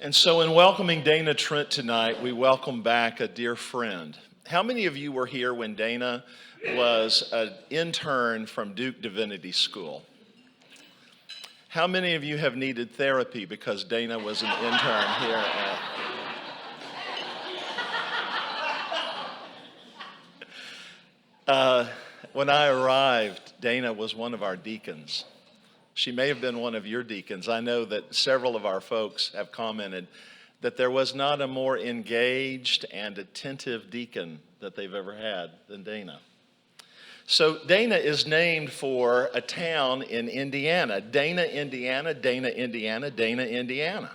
And so in welcoming Dana Trent tonight, we welcome back a dear friend. How many of you were here when Dana was an intern from Duke Divinity School? How many of you have needed therapy because Dana was an intern here at... When I arrived, Dana was one of our deacons. She may have been one of your deacons. I know that several of our folks have commented that there was not a more engaged and attentive deacon that they've ever had than Dana. So Dana is named for a town in Indiana, Dana, Indiana, Dana, Indiana, Dana, Indiana,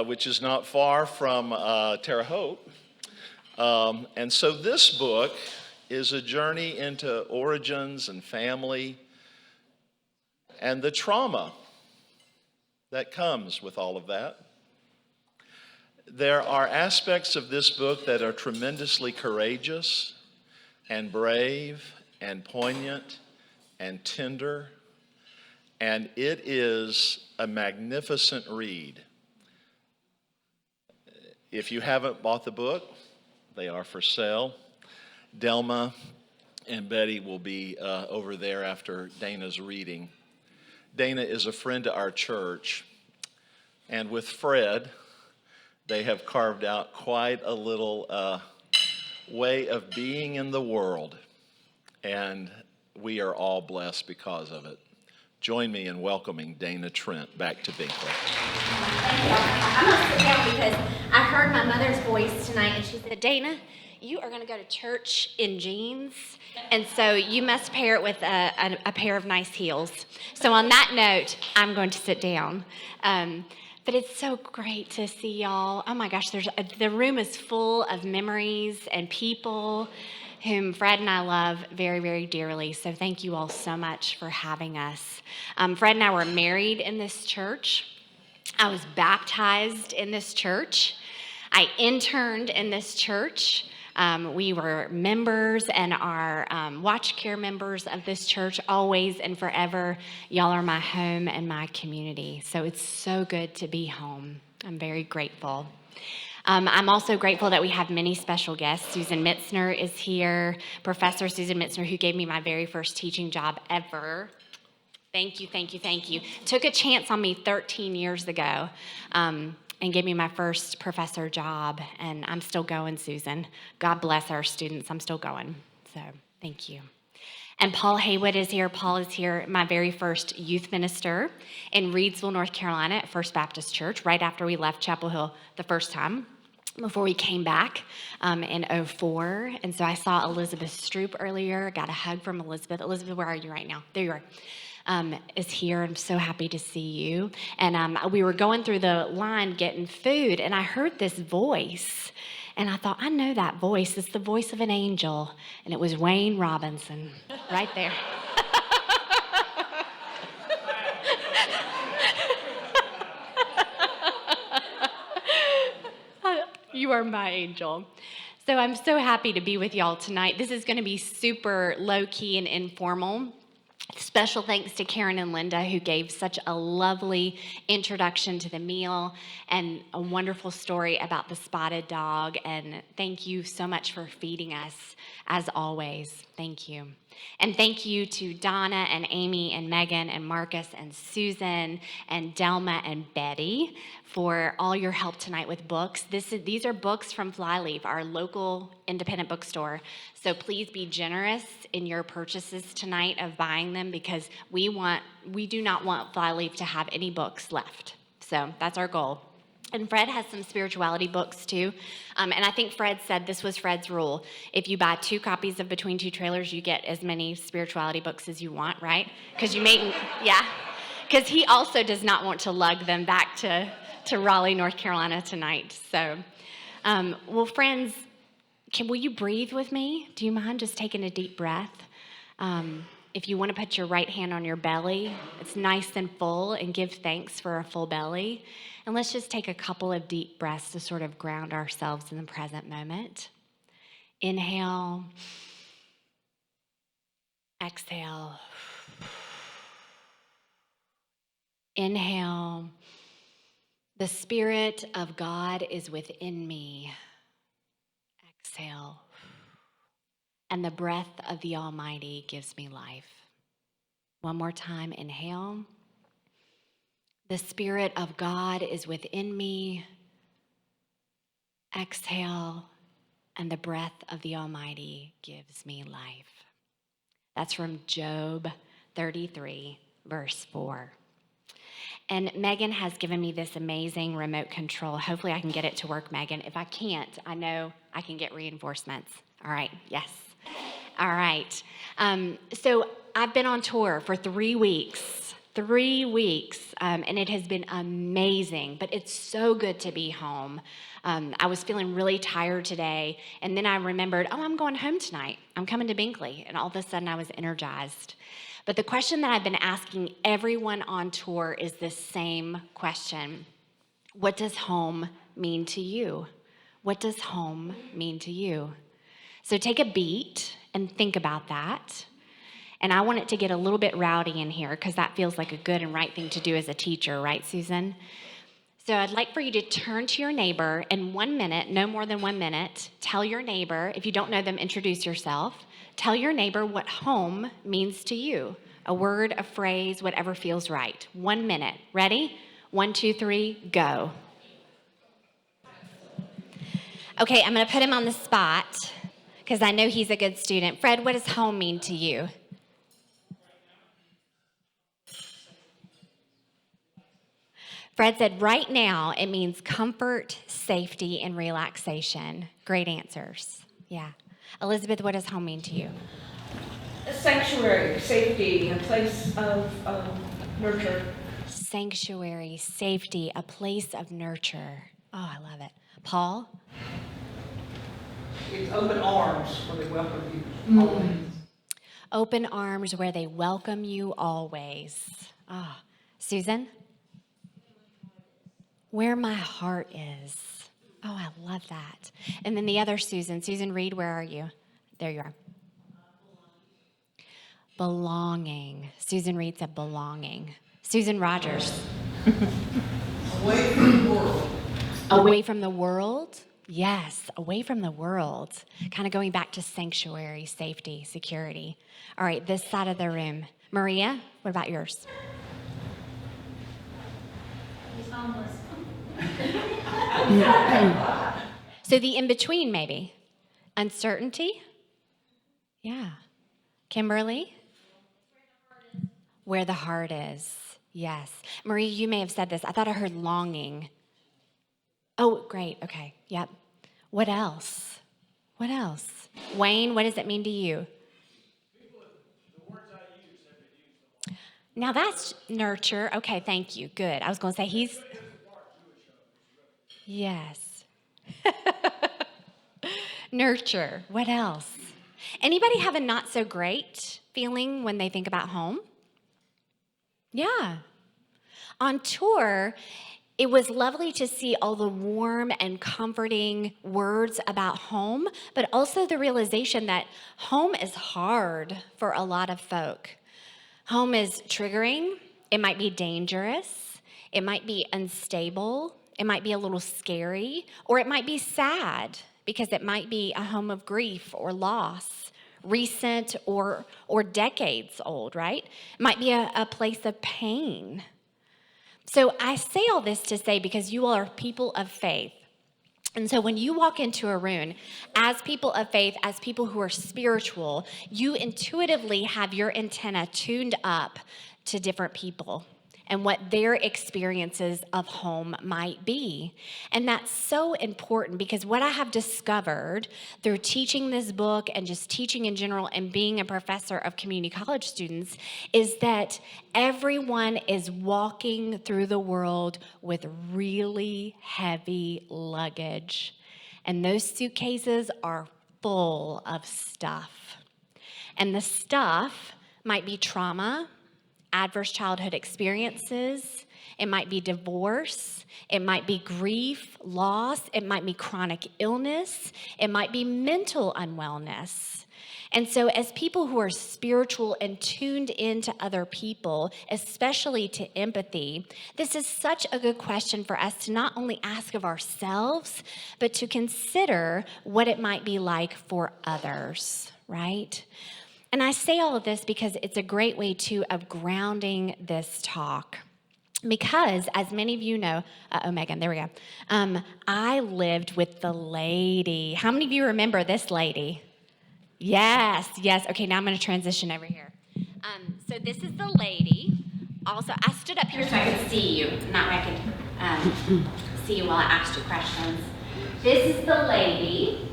which is not far from Terre Haute. And so this book is a journey into origins and family and the trauma that comes with all of that. There are aspects of this book that are tremendously courageous and brave and poignant and tender, and it is a magnificent read. If you haven't bought the book, they are for sale. Delma and Betty will be over there after Dana's reading. Dana is a friend to our church, and with Fred, they have carved out quite a little way of being in the world, and we are all blessed because of it. Join me in welcoming Dana Trent back to Binkley. I'm going to sit down because I heard my mother's voice tonight, and she said, Dana, you are going to go to church in jeans, and so you must pair it with a pair of nice heels. So on that note, I'm going to sit down. But it's so great to see y'all. Oh my gosh, the room is full of memories and people whom Fred and I love very, very dearly. So thank you all so much for having us. Fred and I were married in this church. I was baptized in this church. I interned in this church. We were members and are watch care members of this church always and forever. Y'all are my home and my community. So it's so good to be home. I'm very grateful. I'm also grateful that we have many special guests. Susan Mitzner is here, Professor Susan Mitzner, who gave me my very first teaching job ever. Thank you, thank you, thank you. Took a chance on me 13 years ago. And gave me my first professor job, and I'm still going, Susan. God bless our students. I'm still going, so thank you. And Paul Haywood is here. Paul is here, my very first youth minister in Reedsville, North Carolina at First Baptist Church, right after we left Chapel Hill the first time, before we came back in 2004. And so I saw Elizabeth Stroop earlier, got a hug from Elizabeth. Elizabeth, where are you right now? There you are. Is here. I'm so happy to see you. And we were going through the line getting food, and I heard this voice, and I thought, I know that voice. It's the voice of an angel, and it was Wayne Robinson right there. You are my angel. So I'm so happy to be with y'all tonight. This is going to be super low-key and informal. Special thanks to Karen and Linda, who gave such a lovely introduction to the meal and a wonderful story about the spotted dog. And thank you so much for feeding us, as always. Thank you. And thank you to Donna and Amy and Megan and Marcus and Susan and Delma and Betty for all your help tonight with books. These are books from Flyleaf, our local independent bookstore. So please be generous in your purchases tonight of buying them, because we do not want Flyleaf to have any books left. So that's our goal. And Fred has some spirituality books too. And I think Fred said this was Fred's rule. If you buy 2 copies of Between Two Trailers, you get as many spirituality books as you want, right? Because because he also does not want to lug them back to Raleigh, North Carolina tonight. So, well, friends, will you breathe with me? Do you mind just taking a deep breath? If you want to put your right hand on your belly, it's nice and full, and give thanks for a full belly. And let's just take a couple of deep breaths to sort of ground ourselves in the present moment. Inhale. Exhale. Inhale. The Spirit of God is within me. Exhale. And the breath of the Almighty gives me life. One more time, inhale. The Spirit of God is within me. Exhale. And the breath of the Almighty gives me life. That's from Job 33, verse 4. And Megan has given me this amazing remote control. Hopefully I can get it to work, Megan. If I can't, I know I can get reinforcements. All right, yes. All right. So I've been on tour for 3 weeks. 3 weeks, and it has been amazing, but it's so good to be home. I was feeling really tired today, and then I remembered, I'm going home tonight. I'm coming to Binkley, and all of a sudden I was energized. But the question that I've been asking everyone on tour is this same question. What does home mean to you? What does home mean to you? So take a beat and think about that. And I want it to get a little bit rowdy in here because that feels like a good and right thing to do as a teacher, right, Susan? So I'd like for you to turn to your neighbor in 1 minute, no more than 1 minute. Tell your neighbor, if you don't know them, introduce yourself. Tell your neighbor what home means to you. A word, a phrase, whatever feels right. 1 minute. Ready? 1, 2, 3, go. Okay, I'm going to put him on the spot because I know he's a good student. Fred, what does home mean to you? Fred said, right now, it means comfort, safety, and relaxation. Great answers. Yeah. Elizabeth, what does home mean to you? A sanctuary, safety, a place of nurture. Sanctuary, safety, a place of nurture. Oh, I love it. Paul? It's open arms where they welcome you always. Open arms where they welcome you always. Oh. Susan? Where my heart is. Oh, I love that. And then the other Susan. Susan Reed, where are you? There you are. Belonging. Susan Reed said belonging. Susan Rogers. Away from the world. Away from the world? Yes, away from the world. Kind of going back to sanctuary, safety, security. All right, this side of the room. Maria, what about yours? He's homeless. So the in-between, maybe. Uncertainty? Yeah. Kimberly? Where the heart is. Yes. Marie, you may have said this. I thought I heard longing. Oh, great. Okay. Yep. What else? What else? Wayne, what does it mean to you? Now that's nurture. Okay, thank you. Good. I was going to say he's... Yes. Nurture. What else? Anybody have a not so great feeling when they think about home? Yeah. On tour, it was lovely to see all the warm and comforting words about home, but also the realization that home is hard for a lot of folk. Home is triggering. It might be dangerous. It might be unstable. It might be a little scary, or it might be sad because it might be a home of grief or loss, recent or decades old, right? It might be a place of pain. So I say all this to say because you all are people of faith. And so when you walk into a room, as people of faith, as people who are spiritual, you intuitively have your antenna tuned up to different people and what their experiences of home might be. And that's so important because what I have discovered through teaching this book and just teaching in general and being a professor of community college students is that everyone is walking through the world with really heavy luggage. And those suitcases are full of stuff. And the stuff might be trauma, adverse childhood experiences. It might be divorce. It might be grief, loss. It might be chronic illness. It might be mental unwellness. And so as people who are spiritual and tuned into other people, especially to empathy, this is such a good question for us to not only ask of ourselves, but to consider what it might be like for others, right? And I say all of this because it's a great way, too, of grounding this talk. Because, as many of you know, Megan, there we go. I lived with the lady. How many of you remember this lady? Yes. Okay, now I'm going to transition over here. So this is the lady. Also, I stood up here so I could see you, not where I could see you while I asked you questions. This is the lady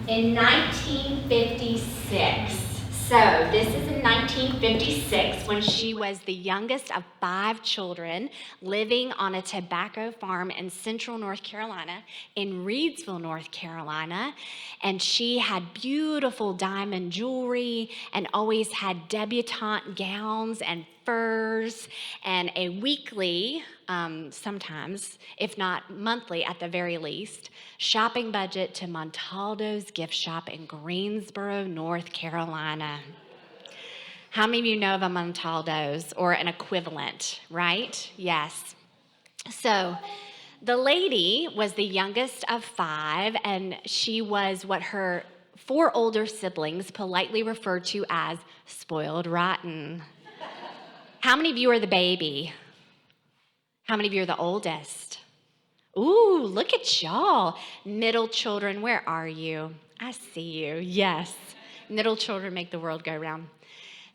in 1956. So this is in 1956 when she was the youngest of 5 children living on a tobacco farm in central North Carolina, in Reidsville, North Carolina. And she had beautiful diamond jewelry and always had debutante gowns and furs and a weekly, sometimes, if not monthly at the very least, shopping budget to Montaldo's gift shop in Greensboro, North Carolina. How many of you know of a Montaldo's or an equivalent, right? Yes. So the lady was the youngest of 5, and she was what her 4 older siblings politely referred to as spoiled rotten. How many of you are the baby? How many of you are the oldest? Ooh, look at y'all. Middle children, where are you? I see you. Yes. Middle children make the world go round.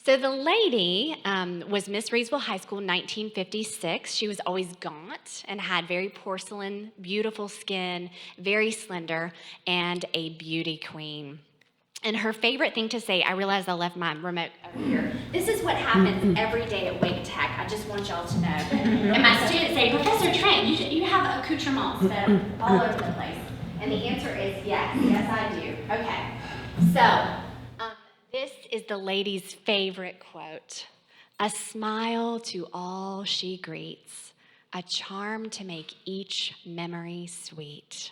So the lady was Miss Reidsville High School in 1956. She was always gaunt and had very porcelain, beautiful skin, very slender, and a beauty queen. And her favorite thing to say, I realized I left my remote over here. This is what happens every day at Wake Tech. I just want y'all to know. And my students say, Professor Trent, you have accoutrements that are all over the place. And the answer is yes. Yes, I do. Okay. So this is the lady's favorite quote. A smile to all she greets, a charm to make each memory sweet.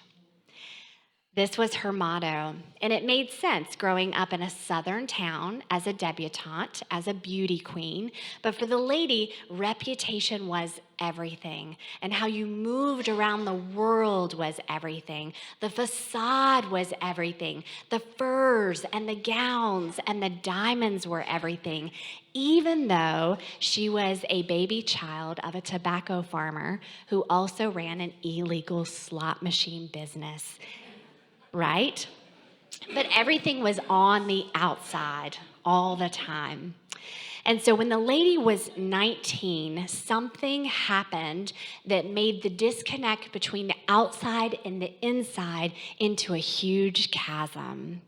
This was her motto, and it made sense growing up in a southern town as a debutante, as a beauty queen. But for the lady, reputation was everything, and how you moved around the world was everything. The facade was everything. The furs and the gowns and the diamonds were everything, even though she was a baby child of a tobacco farmer who also ran an illegal slot machine business. Right? But everything was on the outside all the time. And so when the lady was 19, something happened that made the disconnect between the outside and the inside into a huge chasm.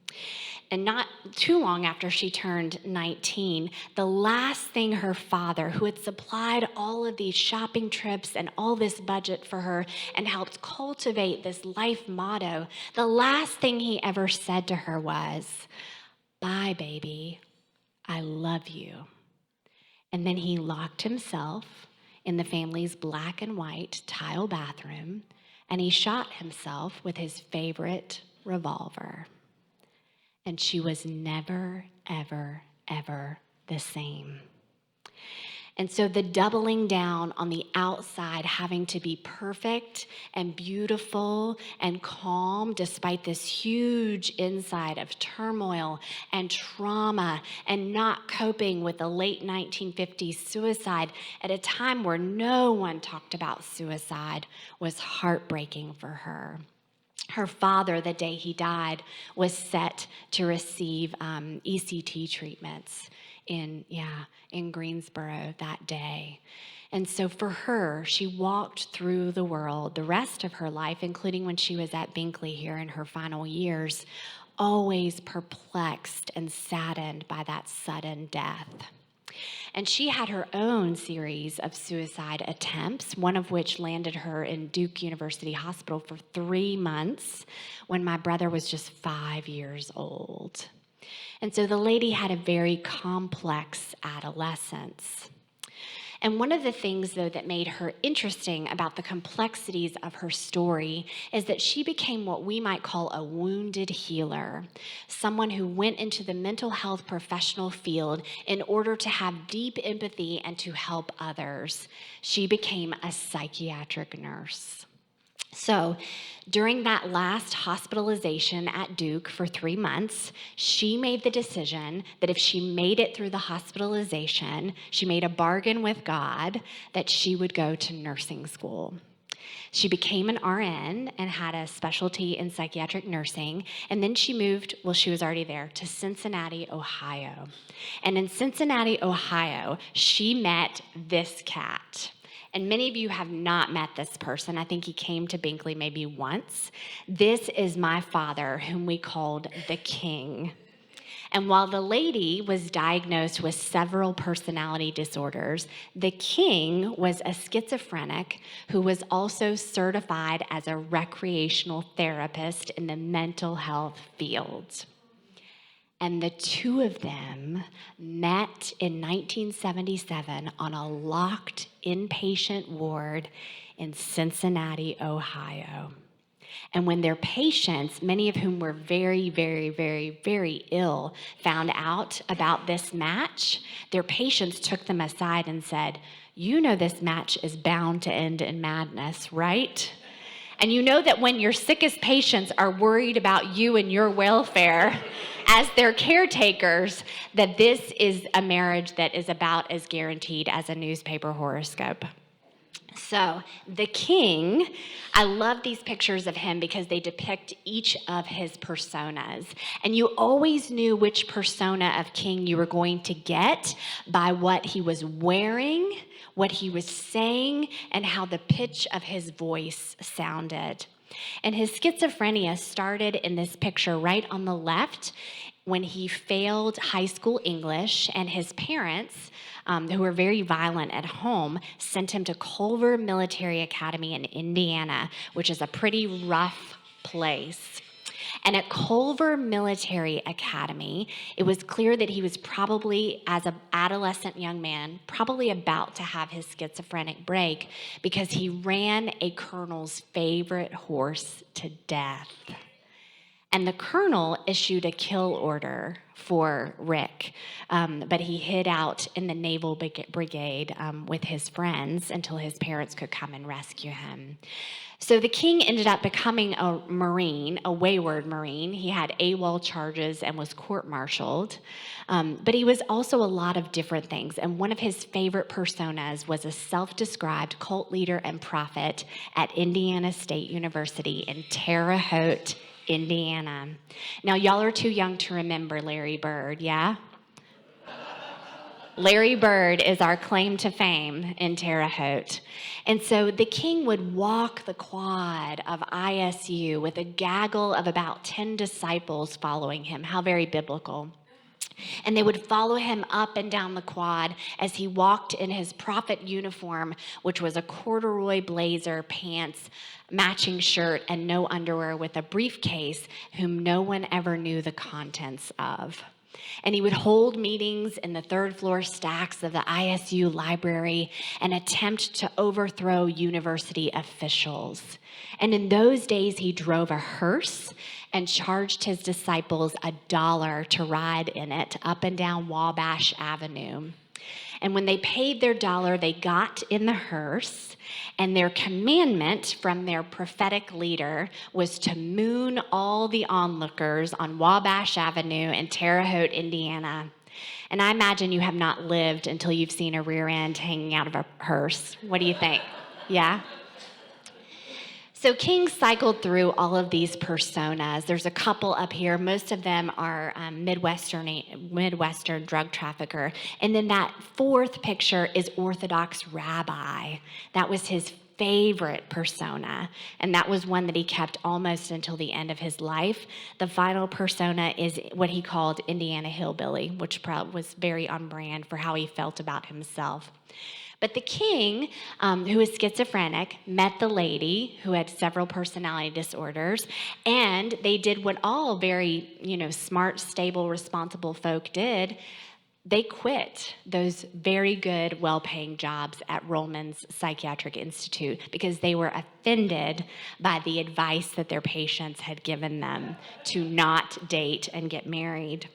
And not too long after she turned 19, the last thing her father, who had supplied all of these shopping trips and all this budget for her and helped cultivate this life motto, the last thing he ever said to her was, "Bye, baby, I love you." And then he locked himself in the family's black and white tile bathroom, and he shot himself with his favorite revolver. And she was never, ever, ever the same. And so the doubling down on the outside, having to be perfect and beautiful and calm despite this huge inside of turmoil and trauma and not coping with the late 1950s suicide at a time where no one talked about suicide, was heartbreaking for her. Her father, the day he died, was set to receive ECT treatments in Greensboro that day. And so for her, she walked through the world the rest of her life, including when she was at Binkley here in her final years, always perplexed and saddened by that sudden death. And she had her own series of suicide attempts, one of which landed her in Duke University Hospital for 3 months when my brother was just 5 years old. And so the lady had a very complex adolescence. And one of the things, though, that made her interesting about the complexities of her story is that she became what we might call a wounded healer, someone who went into the mental health professional field in order to have deep empathy and to help others. She became a psychiatric nurse. So during that last hospitalization at Duke for 3 months, she made the decision that if she made it through the hospitalization, she made a bargain with God that she would go to nursing school. She became an RN and had a specialty in psychiatric nursing, and then she moved, well, she was already there, to Cincinnati, Ohio. And in Cincinnati, Ohio, she met this cat. And many of you have not met this person. I think he came to Binkley maybe once. This is my father, whom we called the King. And while the lady was diagnosed with several personality disorders, the King was a schizophrenic who was also certified as a recreational therapist in the mental health field. And the two of them met in 1977 on a locked inpatient ward in Cincinnati, Ohio. And when their patients, many of whom were very, very, very, very ill, found out about this match, their patients took them aside and said, "You know this match is bound to end in madness, right? And you know that when your sickest patients are worried about you and your welfare as their caretakers, that this is a marriage that is about as guaranteed as a newspaper horoscope." So the King, I love these pictures of him because they depict each of his personas. And you always knew which persona of King you were going to get by what he was wearing, what he was saying, and how the pitch of his voice sounded. And his schizophrenia started in this picture right on the left when he failed high school English, and his parents, who were very violent at home, sent him to Culver Military Academy in Indiana, which is a pretty rough place. And at Culver Military Academy, it was clear that he was probably, as an adolescent young man, probably about to have his schizophrenic break because he ran a colonel's favorite horse to death. And the colonel issued a kill order for Rick, but he hid out in the Naval Brigade with his friends until his parents could come and rescue him. So the King ended up becoming a Marine, a wayward Marine. He had AWOL charges and was court-martialed, but he was also a lot of different things. And one of his favorite personas was a self-described cult leader and prophet at Indiana State University in Terre Haute, Indiana. Now, y'all are too young to remember Larry Bird, yeah? Larry Bird is our claim to fame in Terre Haute. And so the King would walk the quad of ISU with a gaggle of about 10 disciples following him. How very biblical. And they would follow him up and down the quad as he walked in his prophet uniform, which was a corduroy blazer, pants, matching shirt, and no underwear, with a briefcase whom no one ever knew the contents of. And he would hold meetings in the third floor stacks of the ISU library and attempt to overthrow university officials. And in those days, he drove a hearse and charged his disciples $1 to ride in it up and down Wabash Avenue. And when they paid their $1, they got in the hearse, and their commandment from their prophetic leader was to moon all the onlookers on Wabash Avenue in Terre Haute, Indiana. And I imagine you have not lived until you've seen a rear end hanging out of a hearse. What do you think? Yeah? So King cycled through all of these personas. There's a couple up here. Most of them are Midwestern drug trafficker. And then that fourth picture is Orthodox rabbi. That was his favorite persona, and that was one that he kept almost until the end of his life. The final persona is what he called Indiana Hillbilly, which probably was very on brand for how he felt about himself. But the King, who is schizophrenic, met the lady who had several personality disorders, and they did what all very, smart, stable, responsible folk did. they quit those very good, well-paying jobs at Rollman's Psychiatric Institute because they were offended by the advice that their patients had given them to not date and get married.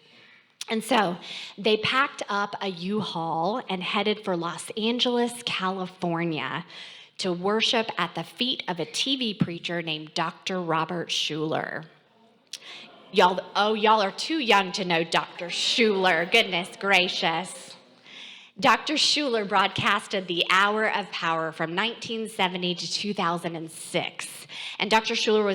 And so they packed up a U-Haul and headed for Los Angeles, California, to worship at the feet of a TV preacher named Dr. Robert Schuller. Y'all are too young to know Dr. Schuller. Goodness gracious. Dr. Schuller broadcasted the Hour of Power from 1970 to 2006. And Dr. Schuller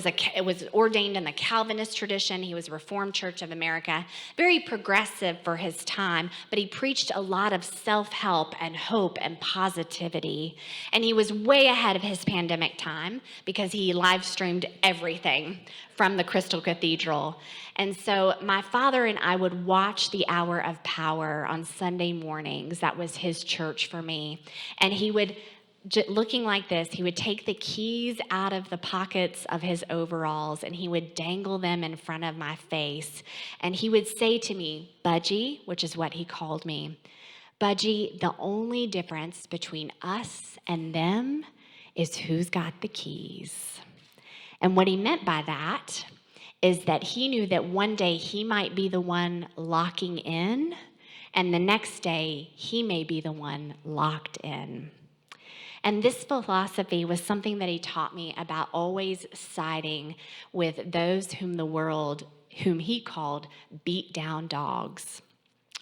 was ordained in the Calvinist tradition. He was Reformed Church of America, very progressive for his time, but he preached a lot of self-help and hope and positivity. And he was way ahead of his pandemic time because he live streamed everything from the Crystal Cathedral. And so my father and I would watch the Hour of Power on Sunday mornings. That was his church for me. And he would, looking like this, he would take the keys out of the pockets of his overalls and he would dangle them in front of my face. And he would say to me, Budgie, which is what he called me, Budgie, the only difference between us and them is who's got the keys. And what he meant by that is that he knew that one day he might be the one locking in, and the next day he may be the one locked in. And this philosophy was something that he taught me about always siding with those whom he called beat down dogs.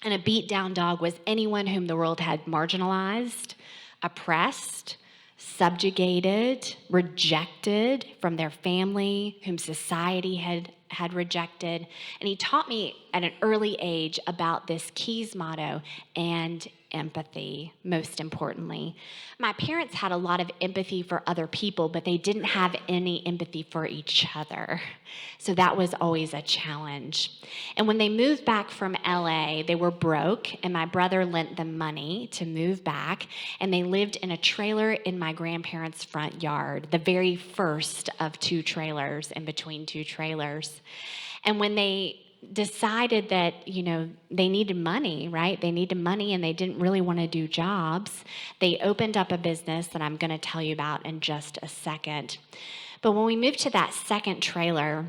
And a beat down dog was anyone whom the world had marginalized, oppressed, subjugated, rejected from their family, whom society had rejected. And he taught me at an early age about this KEYS motto and empathy, most importantly. My parents had a lot of empathy for other people, but they didn't have any empathy for each other. So that was always a challenge. And when they moved back from LA, they were broke, and my brother lent them money to move back, and they lived in a trailer in my grandparents' front yard, the very first of two trailers in between two trailers. And when they decided that, they needed money, right? They needed money and they didn't really want to do jobs. They opened up a business that I'm going to tell you about in just a second. But when we moved to that second trailer,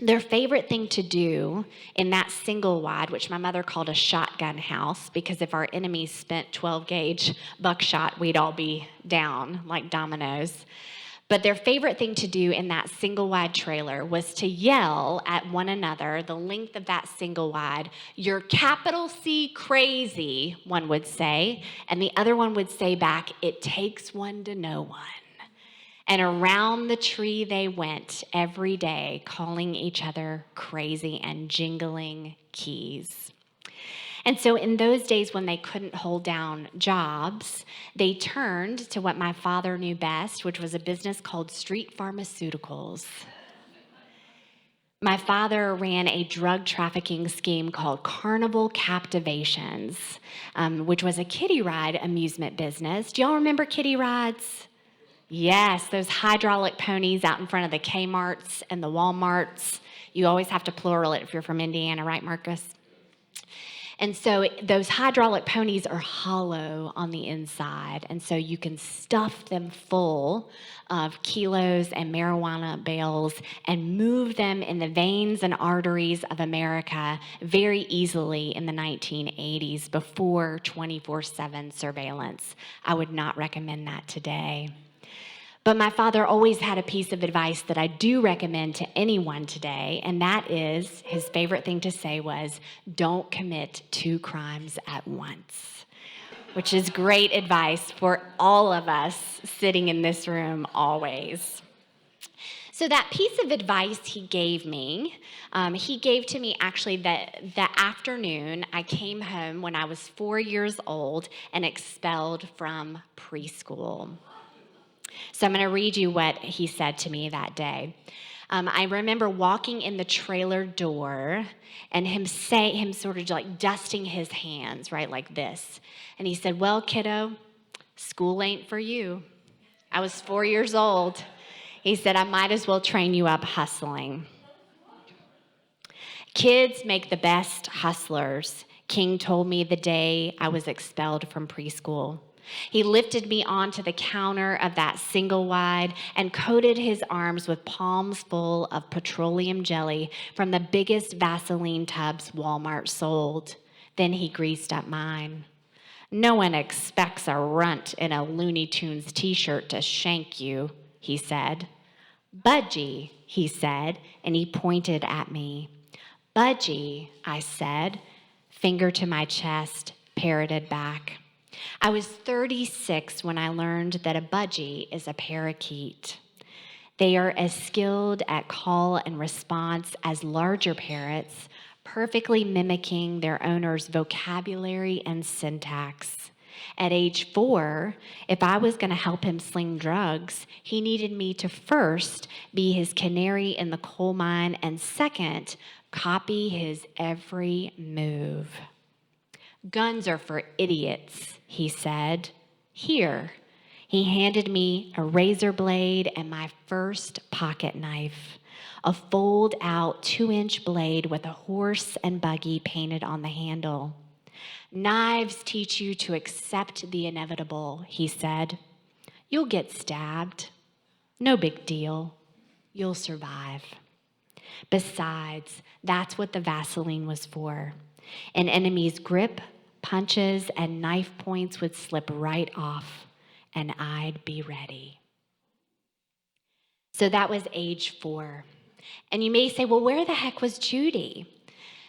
their favorite thing to do in that single wide, which my mother called a shotgun house, because if our enemies spent 12 gauge buckshot, we'd all be down like dominoes. But their favorite thing to do in that single wide trailer was to yell at one another the length of that single wide, "You're capital C crazy," one would say, and the other one would say back, "It takes one to know one." And around the tree they went every day, calling each other crazy and jingling keys. And so in those days when they couldn't hold down jobs, they turned to what my father knew best, which was a business called Street Pharmaceuticals. My father ran a drug trafficking scheme called Carnival Captivations, which was a kiddie ride amusement business. Do y'all remember kiddie rides? Yes, those hydraulic ponies out in front of the Kmarts and the Walmarts. You always have to plural it if you're from Indiana, right, Marcus? And so those hydraulic ponies are hollow on the inside, and so you can stuff them full of kilos and marijuana bales and move them in the veins and arteries of America very easily in the 1980s before 24/7 surveillance. I would not recommend that today. But my father always had a piece of advice that I do recommend to anyone today, and that is, his favorite thing to say was, don't commit 2 crimes at once, which is great advice for all of us sitting in this room always. So that piece of advice he gave to me actually that afternoon. I came home when I was 4 years old and expelled from preschool. So I'm going to read you what he said to me that day. I remember walking in the trailer door and him sort of like dusting his hands, right, like this. And he said, "Well, kiddo, school ain't for you." I was 4 years old. He said, "I might as well train you up hustling. Kids make the best hustlers. King told me the day I was expelled from preschool. He lifted me onto the counter of that single wide and coated his arms with palms full of petroleum jelly from the biggest Vaseline tubs Walmart sold. Then he greased up mine. No one expects a runt in a Looney Tunes t-shirt to shank you, he said. Budgie, he said, and he pointed at me. Budgie, I said, finger to my chest, parroted back. I was 36 when I learned that a budgie is a parakeet. They are as skilled at call and response as larger parrots, perfectly mimicking their owner's vocabulary and syntax. At age 4, if I was going to help him sling drugs, he needed me to first be his canary in the coal mine and second, copy his every move. Guns are for idiots, he said. Here. He handed me a razor blade and my first pocket knife, a fold-out 2-inch blade with a horse and buggy painted on the handle. Knives teach you to accept the inevitable, he said. You'll get stabbed. No big deal. You'll survive. Besides, that's what the Vaseline was for. An enemy's grip, punches, and knife points would slip right off, and I'd be ready. So that was age 4. And you may say, well, where the heck was Judy?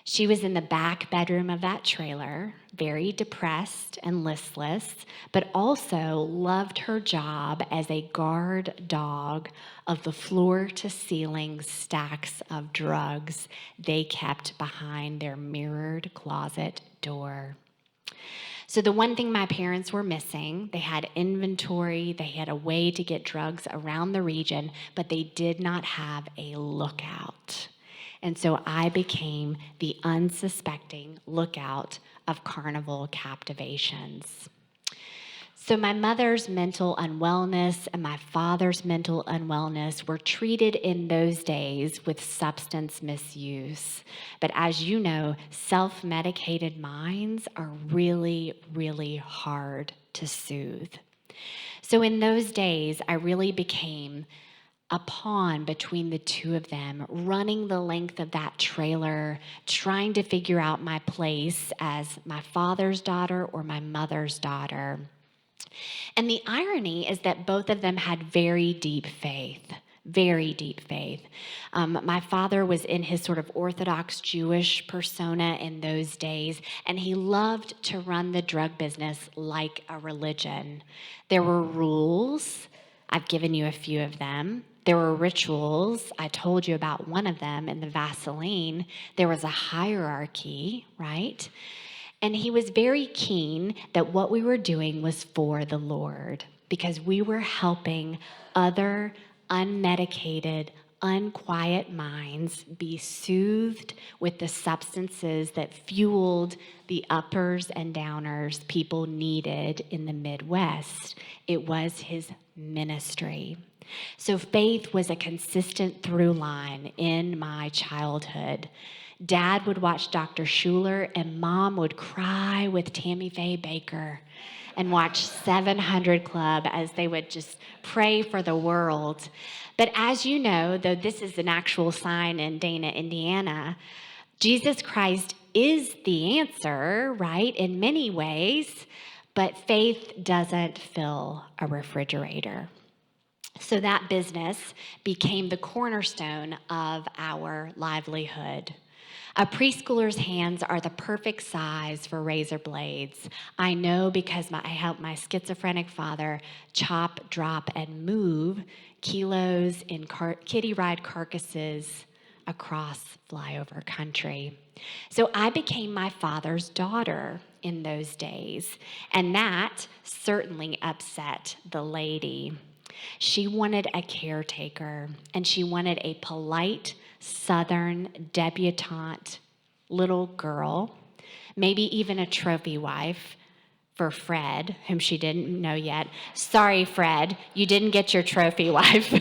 She was in the back bedroom of that trailer, very depressed and listless, but also loved her job as a guard dog of the floor-to-ceiling stacks of drugs they kept behind their mirrored closet door. So the one thing my parents were missing, they had inventory, they had a way to get drugs around the region, but they did not have a lookout. And so I became the unsuspecting lookout of carnival captivations. So my mother's mental unwellness and my father's mental unwellness were treated in those days with substance misuse. But as you know, self-medicated minds are really, really hard to soothe. So in those days, I really became a pawn between the two of them, running the length of that trailer, trying to figure out my place as my father's daughter or my mother's daughter. And the irony is that both of them had very deep faith. Very deep faith. My father was in his sort of Orthodox Jewish persona in those days, and he loved to run the drug business like a religion. There were rules. I've given you a few of them. There were rituals. I told you about one of them in the Vaseline. There was a hierarchy, right? And he was very keen that what we were doing was for the Lord because we were helping other unmedicated, unquiet minds be soothed with the substances that fueled the uppers and downers people needed in the Midwest. It was his ministry. So faith was a consistent through line in my childhood. Dad would watch Dr. Schuler and Mom would cry with Tammy Faye Baker and watch 700 Club as they would just pray for the world. But as you know, though this is an actual sign in Dana, Indiana, Jesus Christ is the answer, right, in many ways, but faith doesn't fill a refrigerator. So that business became the cornerstone of our livelihood. A preschooler's hands are the perfect size for razor blades. I know because I helped my schizophrenic father chop, drop, and move kilos in kiddie ride carcasses across flyover country. So I became my father's daughter in those days, and that certainly upset the lady. She wanted a caretaker, and she wanted a polite, Southern debutante little girl, maybe even a trophy wife for Fred, whom she didn't know yet. Sorry, Fred, you didn't get your trophy wife.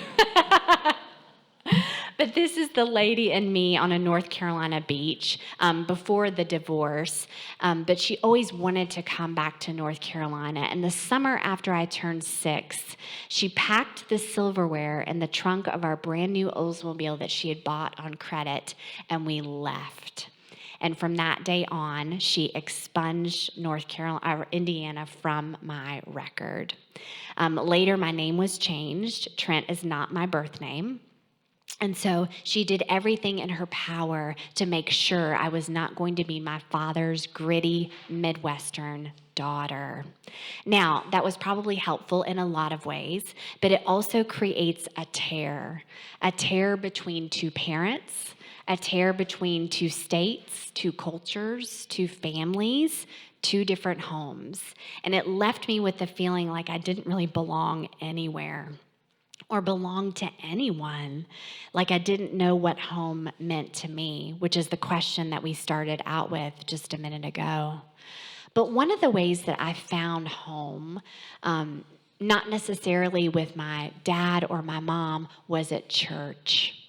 But But this is the lady and me on a North Carolina beach before the divorce. But she always wanted to come back to North Carolina. And the summer after I turned 6, she packed the silverware in the trunk of our brand new Oldsmobile that she had bought on credit, and we left. And from that day on, she expunged Indiana from my record. Later, my name was changed. Trent is not my birth name. And so she did everything in her power to make sure I was not going to be my father's gritty Midwestern daughter. Now, that was probably helpful in a lot of ways, but it also creates a tear between two parents, a tear between two states, two cultures, two families, two different homes. And it left me with the feeling like I didn't really belong anywhere or belong to anyone, like I didn't know what home meant to me, which is the question that we started out with just a minute ago. But one of the ways that I found home, not necessarily with my dad or my mom, was at church.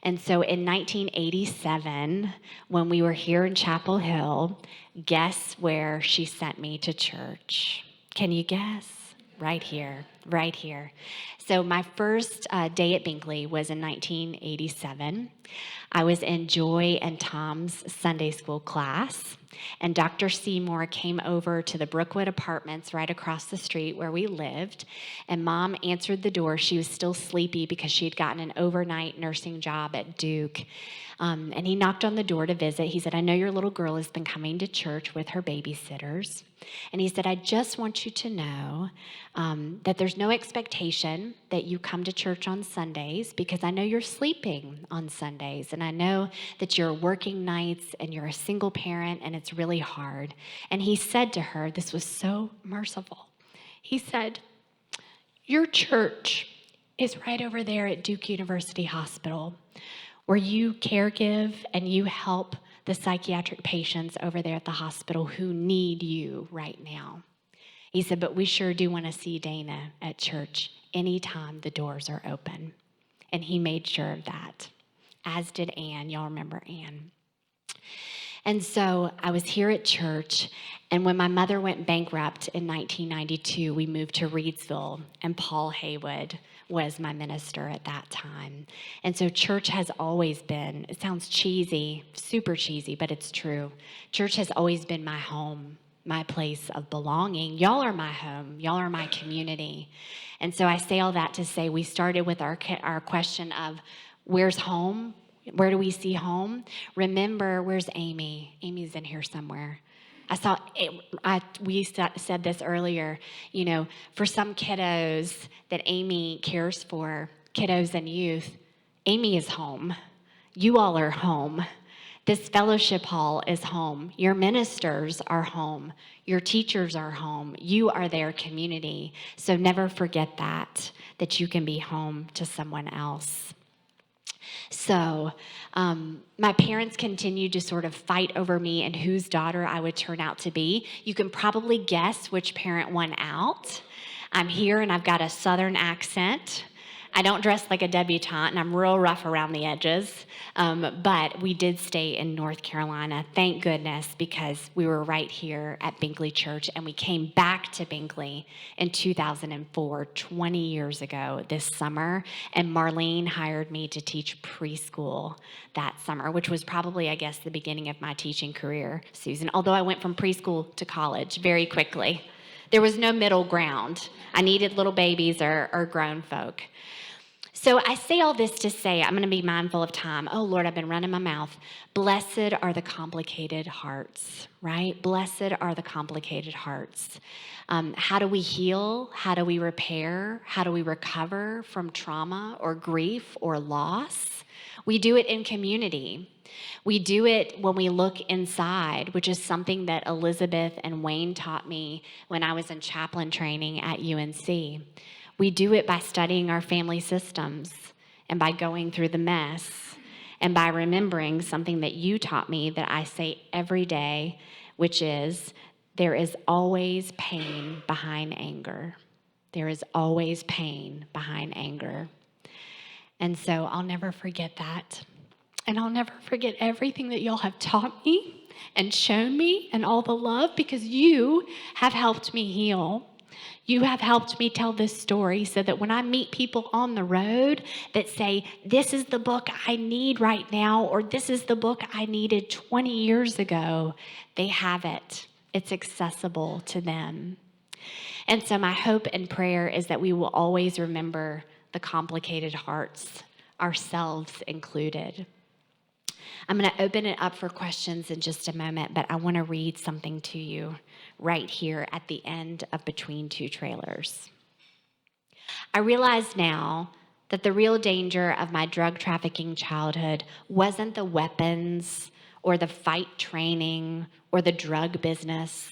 And so in 1987, when we were here in Chapel Hill, guess where she sent me to church? Can you guess? Right here, right here. So my first day at Binkley was in 1987. I was in Joy and Tom's Sunday school class, and Dr. Seymour came over to the Brookwood Apartments right across the street where we lived, and Mom answered the door. She was still sleepy because she had gotten an overnight nursing job at Duke. And he knocked on the door to visit. He said, I know your little girl has been coming to church with her babysitters. And he said, I just want you to know that there's no expectation that you come to church on Sundays because I know you're sleeping on Sundays. And I know that you're working nights and you're a single parent and it's really hard. And he said to her, this was so merciful. He said, your church is right over there at Duke University Hospital, where you care give and you help the psychiatric patients over there at the hospital who need you right now. He said, but we sure do want to see Dana at church anytime the doors are open. And he made sure of that, as did Ann. Y'all remember Ann. And so I was here at church, and when my mother went bankrupt in 1992, we moved to Reidsville, and Paul Haywood was my minister at that time. And so church has always been, it sounds cheesy, super cheesy, but it's true. Church has always been my home, my place of belonging. Y'all are my home. Y'all are my community. And so I say all that to say we started with our question of where's home? Where do we see home? Remember, where's Amy? Amy's in here somewhere. We said this earlier, you know, for some kiddos that Amy cares for, kiddos and youth, Amy is home. You all are home. This fellowship hall is home. Your ministers are home. Your teachers are home. You are their community. So never forget that you can be home to someone else. So my parents continued to sort of fight over me and whose daughter I would turn out to be. You can probably guess which parent won out. I'm here and I've got a Southern accent. I don't dress like a debutante, and I'm real rough around the edges. But we did stay in North Carolina, thank goodness, because we were right here at Binkley Church, and we came back to Binkley in 2004, 20 years ago this summer, and Marlene hired me to teach preschool that summer, which was probably, I guess, the beginning of my teaching career, Susan, although I went from preschool to college very quickly. There was no middle ground. I needed little babies or grown folk. So I say all this to say, I'm going to be mindful of time. Oh, Lord, I've been running my mouth. Blessed are the complicated hearts, right? Blessed are the complicated hearts. How do we heal? How do we repair? How do we recover from trauma or grief or loss? We do it in community. We do it when we look inside, which is something that Elizabeth and Wayne taught me when I was in chaplain training at UNC. We do it by studying our family systems and by going through the mess and by remembering something that you taught me that I say every day, which is there is always pain behind anger. There is always pain behind anger. And so I'll never forget that. And I'll never forget everything that y'all have taught me and shown me and all the love, because you have helped me heal. You have helped me tell this story so that when I meet people on the road that say, this is the book I need right now, or this is the book I needed 20 years ago, they have it. It's accessible to them. And so my hope and prayer is that we will always remember the complicated hearts, ourselves included. I'm going to open it up for questions in just a moment, but I want to read something to you right here at the end of Between Two Trailers. I realize now that the real danger of my drug trafficking childhood wasn't the weapons or the fight training or the drug business.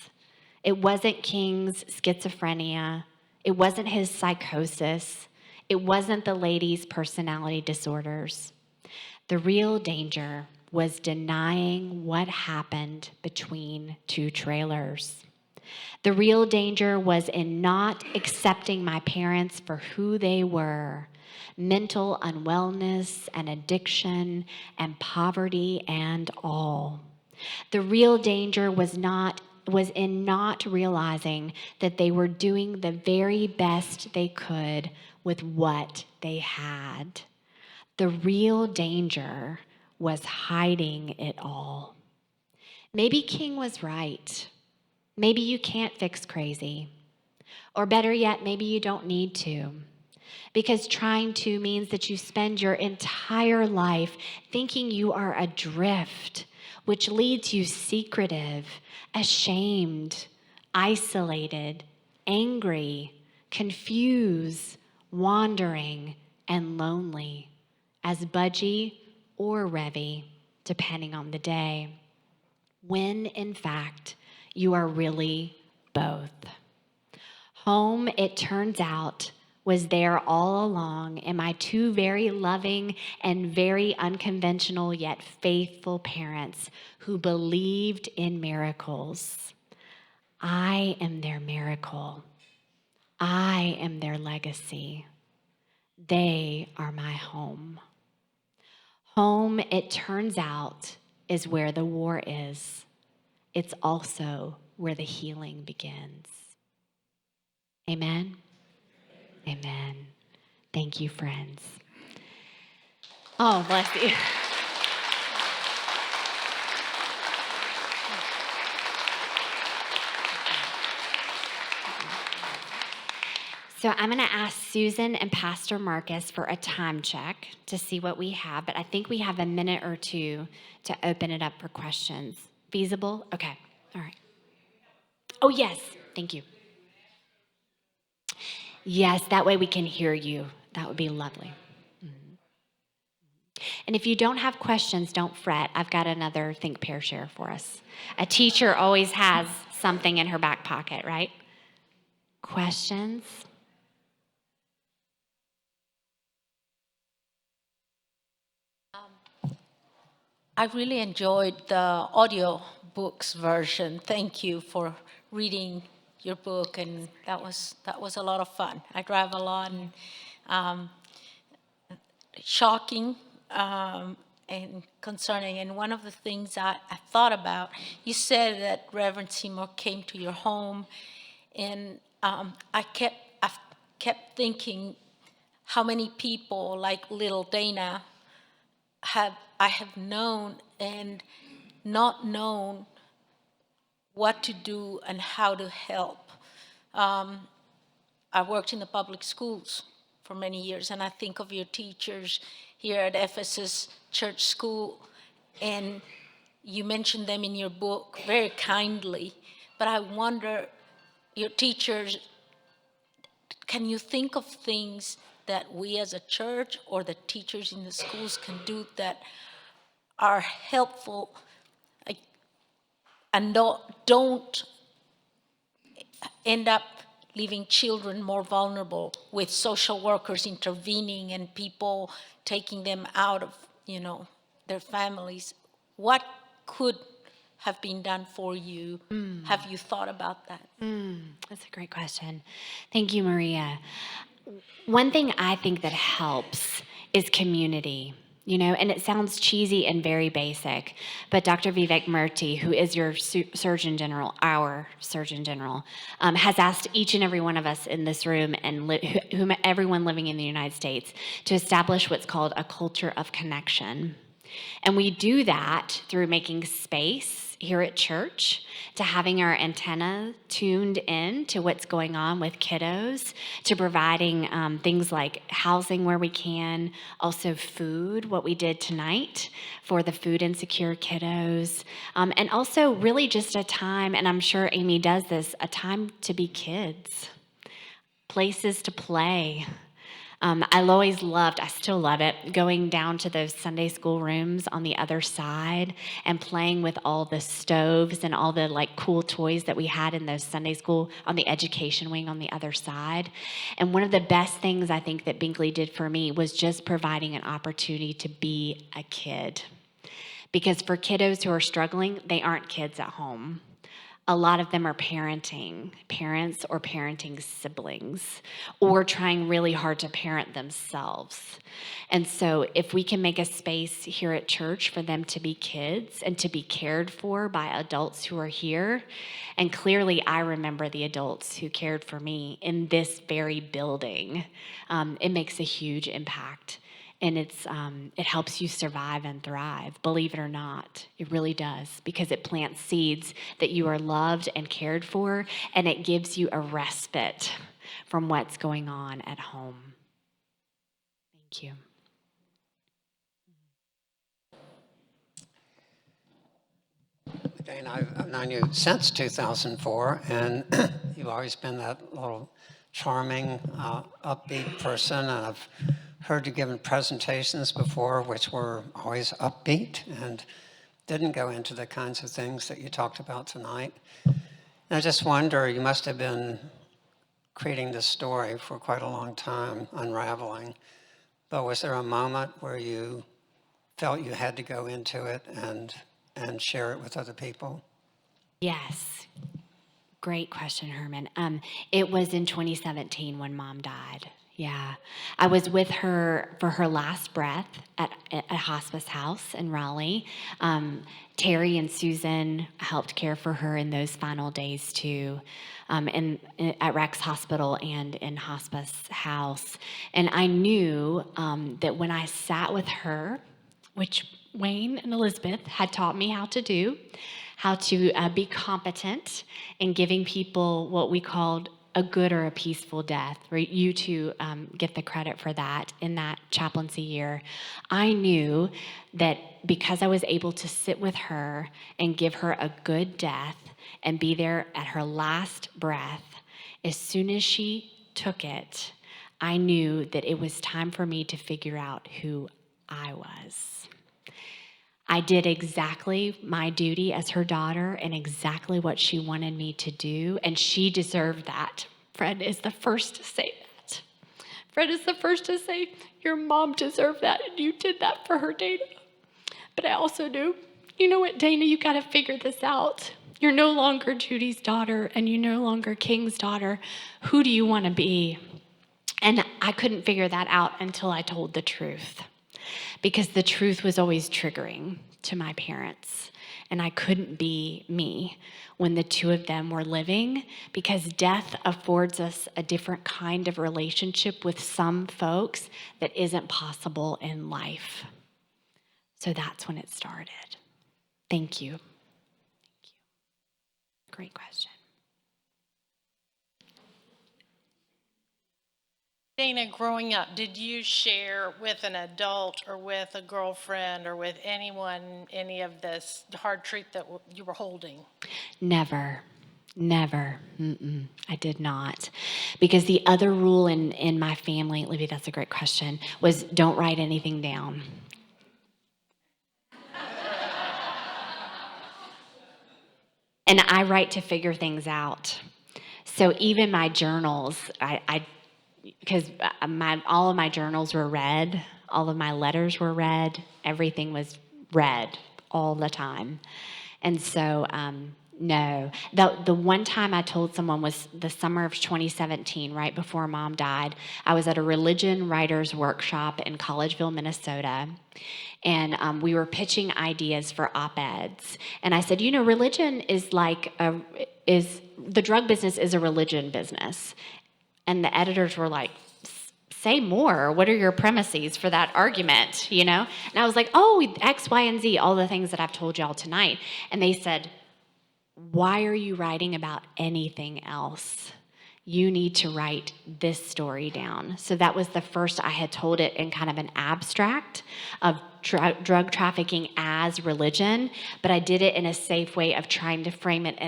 It wasn't King's schizophrenia. It wasn't his psychosis. It wasn't the lady's personality disorders. The real danger was denying what happened between two trailers. The real danger was in not accepting my parents for who they were: mental unwellness and addiction and poverty and all. The real danger was in not realizing that they were doing the very best they could with what they had. The real danger was hiding it all. Maybe King was right. Maybe you can't fix crazy. Or better yet, maybe you don't need to. Because trying to means that you spend your entire life thinking you are adrift, which leads you secretive, ashamed, isolated, angry, confused, wandering, and lonely, as Budgie or Revy, depending on the day, when in fact you are really both. Home, it turns out, was there all along in my two very loving and very unconventional yet faithful parents who believed in miracles. I am their miracle. I am their legacy. They are my home. Home, it turns out, is where the war is. It's also where the healing begins. Amen? Amen. Thank you, friends. Oh, bless you. So I'm going to ask Susan and Pastor Marcus for a time check to see what we have, but I think we have a minute or two to open it up for questions. Feasible? Okay. All right. Oh, yes. Thank you. Yes, that way we can hear you. That would be lovely. And if you don't have questions, don't fret. I've got another Think, Pair, Share for us. A teacher always has something in her back pocket, right? Questions? I really enjoyed the audio books version. Thank you for reading your book, and that was a lot of fun. I drive a lot, and shocking and concerning. And one of the things I thought about, you said that Reverend Seymour came to your home, and I kept thinking how many people like little Dana I have known and not known what to do and how to help. I worked in the public schools for many years, and I think of your teachers here at Ephesus Church School, and you mentioned them in your book very kindly, but I wonder, your teachers, can you think of things that we as a church or the teachers in the schools can do that are helpful, and don't end up leaving children more vulnerable with social workers intervening and people taking them out of, their families? What could have been done for you? Have you thought about that? That's a great question. Thank you, Maria. One thing I think that helps is community. You know, and it sounds cheesy and very basic, but Dr. Vivek Murthy, who is your Surgeon General, our Surgeon General, has asked each and every one of us in this room and everyone living in the United States to establish what's called a culture of connection. And we do that through making space here at church, to having our antenna tuned in to what's going on with kiddos, to providing things like housing where we can, also food, what we did tonight for the food insecure kiddos, and also really just a time, and I'm sure Amy does this, a time to be kids, places to play. I always loved, I still love it, going down to those Sunday school rooms on the other side and playing with all the stoves and all the like cool toys that we had in those Sunday school on the education wing on the other side. And one of the best things I think that Binkley did for me was just providing an opportunity to be a kid. Because for kiddos who are struggling, they aren't kids at home. A lot of them are parenting, parents or parenting siblings, or trying really hard to parent themselves. And so if we can make a space here at church for them to be kids and to be cared for by adults who are here, and clearly I remember the adults who cared for me in this very building, it makes a huge impact. And it helps you survive and thrive, believe it or not. It really does, because it plants seeds that you are loved and cared for, and it gives you a respite from what's going on at home. Thank you. Dana, I've known you since 2004, and you've always been that little charming, upbeat person, and I've heard you giving presentations before which were always upbeat and didn't go into the kinds of things that you talked about tonight. And I just wonder, you must have been creating this story for quite a long time, unraveling, but was there a moment where you felt you had to go into it and share it with other people? Yes. Great question, Herman. It was in 2017 when Mom died. Yeah. I was with her for her last breath at a hospice house in Raleigh. Terry and Susan helped care for her in those final days too, at Rex Hospital and in hospice house. And I knew that when I sat with her, which Wayne and Elizabeth had taught me how to do, how to be competent in giving people what we called a good or a peaceful death, right? You two get the credit for that in that chaplaincy year. I knew that because I was able to sit with her and give her a good death and be there at her last breath, as soon as she took it, I knew that it was time for me to figure out who I was. I did exactly my duty as her daughter and exactly what she wanted me to do, and she deserved that. Fred is the first to say that. Fred is the first to say, your mom deserved that, and you did that for her, Dana. But I also knew, you know what, Dana, you got to figure this out. You're no longer Judy's daughter, and you're no longer King's daughter. Who do you want to be? And I couldn't figure that out until I told the truth, because the truth was always triggering to my parents, and I couldn't be me when the two of them were living, because death affords us a different kind of relationship with some folks that isn't possible in life. So that's when it started. Thank you. Great question. Dana, growing up, did you share with an adult or with a girlfriend or with anyone any of this hard truth that you were holding? Never. I did not. Because the other rule in my family, Libby, that's a great question, was don't write anything down. And I write to figure things out. So even my journals, because all of my journals were read, all of my letters were read, everything was read all the time. And so No. The one time I told someone was the summer of 2017, right before Mom died. I was at a religion writers workshop in Collegeville, Minnesota, and we were pitching ideas for op-eds. And I said, religion is the drug business is a religion business. And the editors were like, say more. What are your premises for that argument, And I was like, oh, X, Y, and Z, all the things that I've told y'all tonight. And they said, why are you writing about anything else? You need to write this story down. So that was the first I had told it in kind of an abstract of drug trafficking as religion, but I did it in a safe way of trying to frame it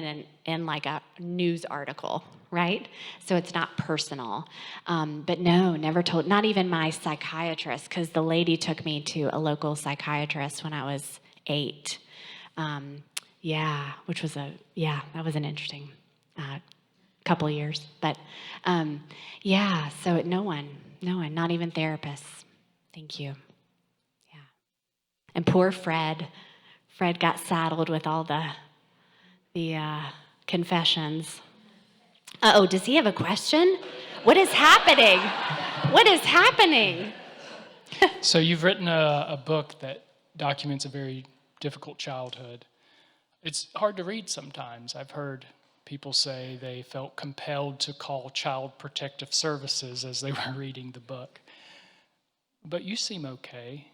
in like a news article, right? So it's not personal. But no, never told, not even my psychiatrist, because the lady took me to a local psychiatrist when I was 8. Which was that was an interesting couple of years. But so no one, not even therapists. Thank you. Yeah. And poor Fred got saddled with all the confessions. Uh-oh, does he have a question? What is happening? What is happening? So you've written a book that documents a very difficult childhood. It's hard to read sometimes. I've heard people say they felt compelled to call Child Protective Services as they were reading the book. But you seem okay.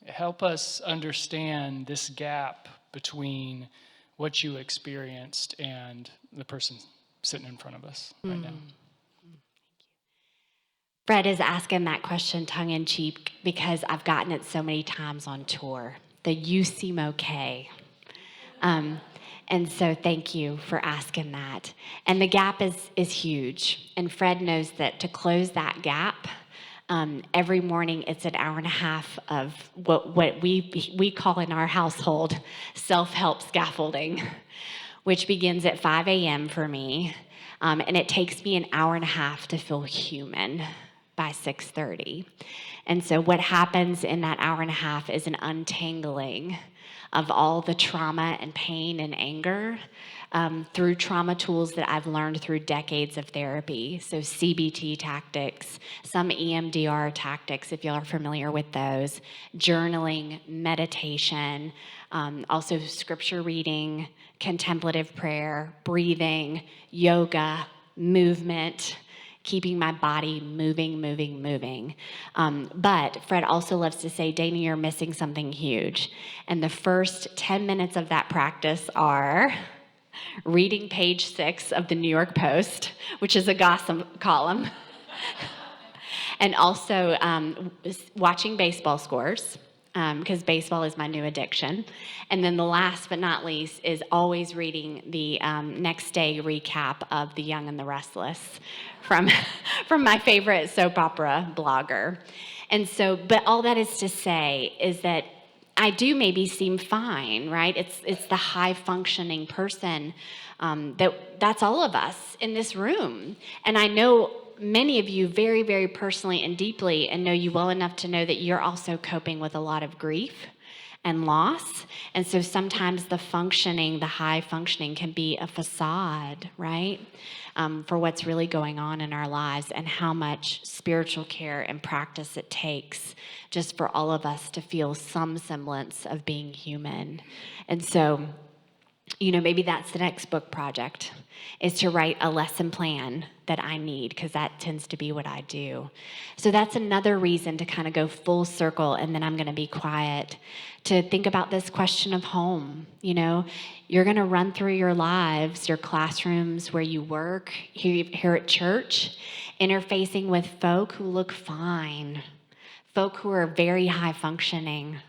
Help us understand this gap between what you experienced and the person sitting in front of us right now. Fred is asking that question tongue-in-cheek because I've gotten it so many times on tour. The "you seem okay." And so thank you for asking that. And the gap is huge. And Fred knows that to close that gap, every morning it's an hour and a half of what we call in our household self-help scaffolding, which begins at 5 a.m. for me. And it takes me an hour and a half to feel human by 6:30. And so what happens in that hour and a half is an untangling of all the trauma and pain and anger through trauma tools that I've learned through decades of therapy. So CBT tactics, some EMDR tactics, if y'all are familiar with those, journaling, meditation, also scripture reading, contemplative prayer, breathing, yoga, movement, keeping my body moving. But Fred also loves to say, Dana, you're missing something huge. And the first 10 minutes of that practice are reading page 6 of the New York Post, which is a gossip column, and also watching baseball scores, because baseball is my new addiction. And then the last but not least is always reading the next day recap of The Young and the Restless from my favorite soap opera blogger. And so, but all that is to say is that I do maybe seem fine, right? It's the high functioning person that's all of us in this room. And I know many of you very, very personally and deeply, and know you well enough to know that you're also coping with a lot of grief and loss. And so sometimes the high functioning can be a facade, right? For what's really going on in our lives and how much spiritual care and practice it takes just for all of us to feel some semblance of being human. And so, maybe that's the next book project, is to write a lesson plan that I need, because that tends to be what I do. So that's another reason to kind of go full circle, and then I'm going to be quiet, to think about this question of home. You're going to run through your lives, your classrooms, where you work, here at church, interfacing with folk who look fine, folk who are very high functioning,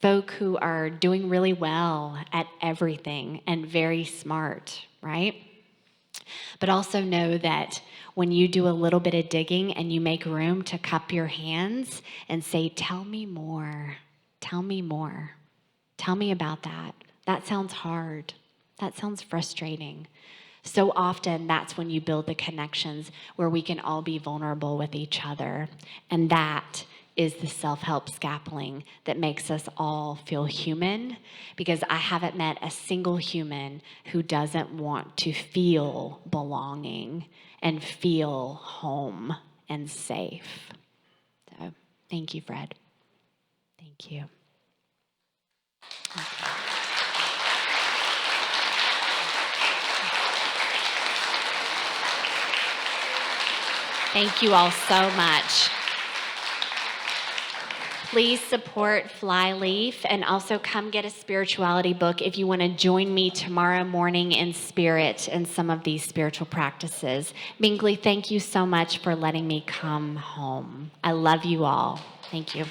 folk who are doing really well at everything and very smart, right? But also know that when you do a little bit of digging and you make room to cup your hands and say, tell me more, tell me more, tell me about that. That sounds hard. That sounds frustrating. So often that's when you build the connections where we can all be vulnerable with each other. And that is the self-help scaffolding that makes us all feel human, because I haven't met a single human who doesn't want to feel belonging and feel home and safe. So thank you, Fred. Thank you. Thank you all so much. Please support Flyleaf, and also come get a spirituality book if you want to join me tomorrow morning in spirit in some of these spiritual practices. Binkley, thank you so much for letting me come home. I love you all. Thank you.